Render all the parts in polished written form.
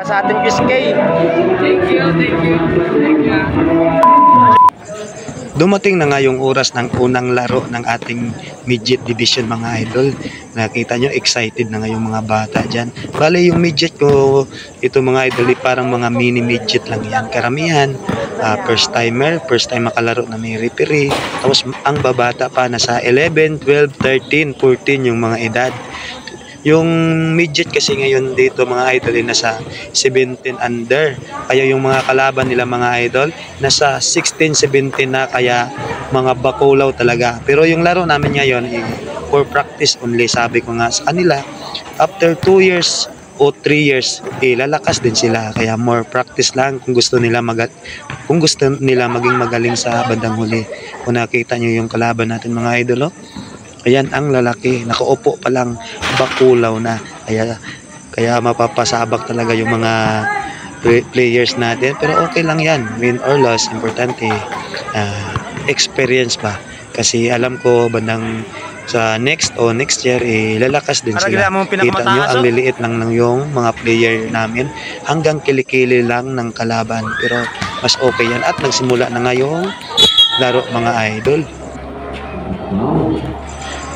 Sa ating PSK. Thank you. Dumating na nga yung oras ng unang laro ng ating midget division mga idol. Nakita nyo, excited na nga yung mga bata dyan. Bale yung midget ko, ito mga idol, parang mga mini midget lang yan. Karamihan, first time makalaro na may referee. Tapos ang babata pa, nasa 11, 12, 13, 14 yung mga edad. Yung midget kasi ngayon dito mga idol nasa 17 under. Kaya yung mga kalaban nila mga idol nasa 16, 17 na, kaya mga bakulaw talaga. Pero yung laro namin ngayon for practice only, sabi ko nga sa kanila, after 2 years o 3 years lalakas din sila. Kaya more practice lang kung gusto nila maging magaling sa bandang huli. Kung nakita nyo yung kalaban natin mga idol, ayan ang lalaki, nakaupo pa lang, bakulaw na. Kaya mapapasabak talaga yung mga players natin. Pero okay lang yan, win or loss, importante experience pa. Kasi alam ko bandang sa next year lalakas din sila. Kita nyo ang liliit lang ng yung mga player namin, hanggang kilikili lang ng kalaban. Pero mas okay yan at nagsimula na ngayong laro mga idol.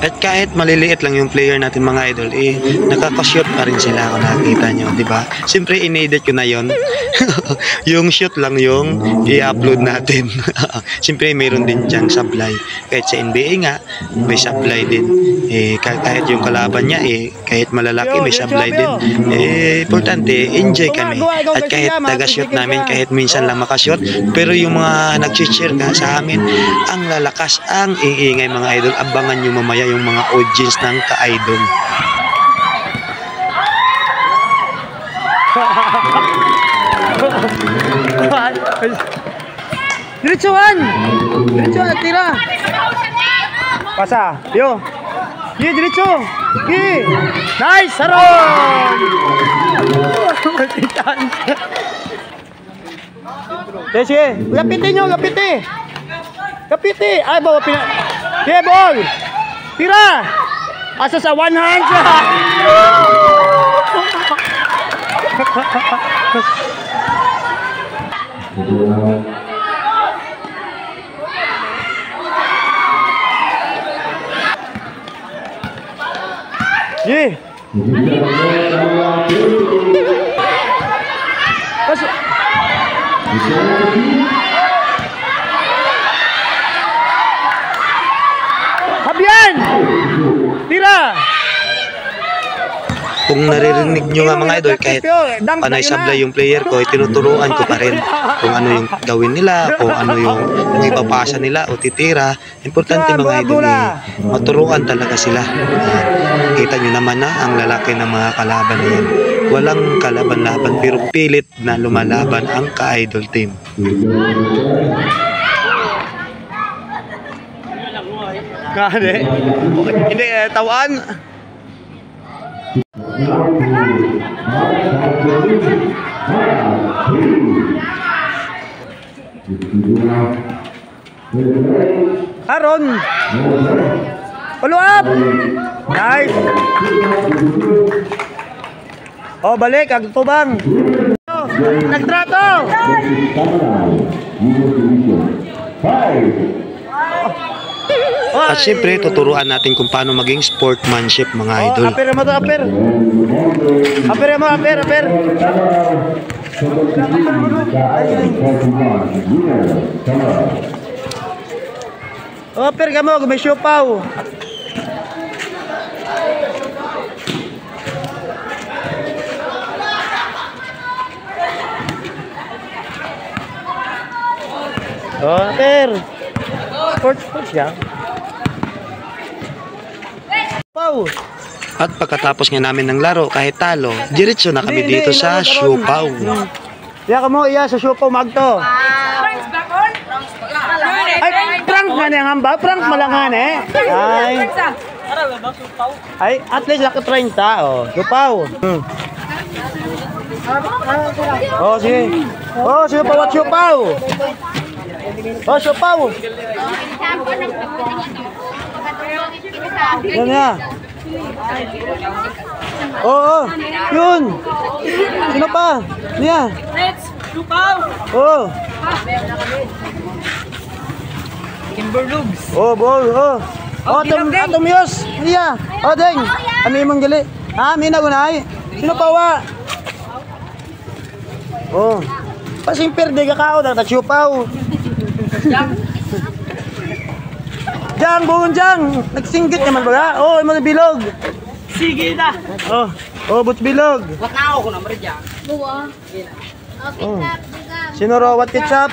At kahit maliliit lang yung player natin mga idol, nakaka-shoot pa rin sila kung nakita nyo, di ba? Siyempre, in-edit ko na yon. Yung shoot lang yung i-upload natin. Siyempre, mayroon din dyan supply. Kahit sa NBA nga, may supply din. Kahit yung kalaban niya, kahit malalaki, may supply din. Importante, enjoy kami. At kahit taga-shoot namin, kahit minsan lang makashoot, pero yung mga nag-cheer ka sa amin, ang lalakas, ang iingay mga idol. Abangan nyo mamaya yung mga audience ng ka-idol. Diretsuhan, tira. Pasa, yo. Diretso. Nice, saron. Sige, Gapiti. Ay, bawa ball. Tira! Asa sa one hand siya! Yeah! Habyan! Tira! Kung naririnig nyo nga mga idol, kahit panay sablay yung player ko, tinuturuan ko pa rin kung ano yung gawin nila, kung ano yung ipapasa nila o titira. Importante mga idol, maturuan talaga sila. Kita nyo naman na ang lalaki ng mga kalaban na yan. Walang kalaban-laban, pero pilit na lumalaban ang ka-idol team. Hindi, tawaan. Aaron. Follow up. Nice. Oh, balik. Agtubang. Nagtrato. At syempre, tuturuan natin kung paano maging sportsmanship mga idol. Aper mo to, aper. Aper. Aper ka mo, may siopaw. Aper. Sports yan. At pagkatapos nga namin ng laro, kahit talo, diretso na kami dito sa siopaw. Iya ka mo, sa siopaw magto. Ay, prank man yung hamba, prank malangan Ay, at least laki 30, siopaw. Sige. Siopaw at siopaw. Siopaw. Yan na. Oo, yun. Sino pa? Niya. Let's lupaw. Oo. Kimberlugs. Oh, boy, oh. Oh, atom yus. Niya. Oh, deng. Ami mong gali. Ha, mina gunay. Sino pa wa? Oh. Pasing perde ka kao da chupaw. Jang, buong jang. Nagsinggit naman ba? Oh, imo bilog. Sige na. Oh, oh, but bilog. Wat na ako na marja. Buwa. Oh. Sino raw what ketchup?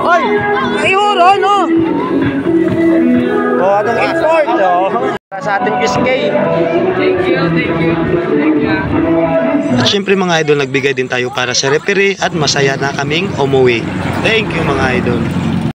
Oy, ayuro no. Oh, atong import oh. Para sa ating PSK. Thank you. At syempre mga idol, nagbigay din tayo para sa referee at masaya na kaming umuwi. Thank you mga idol.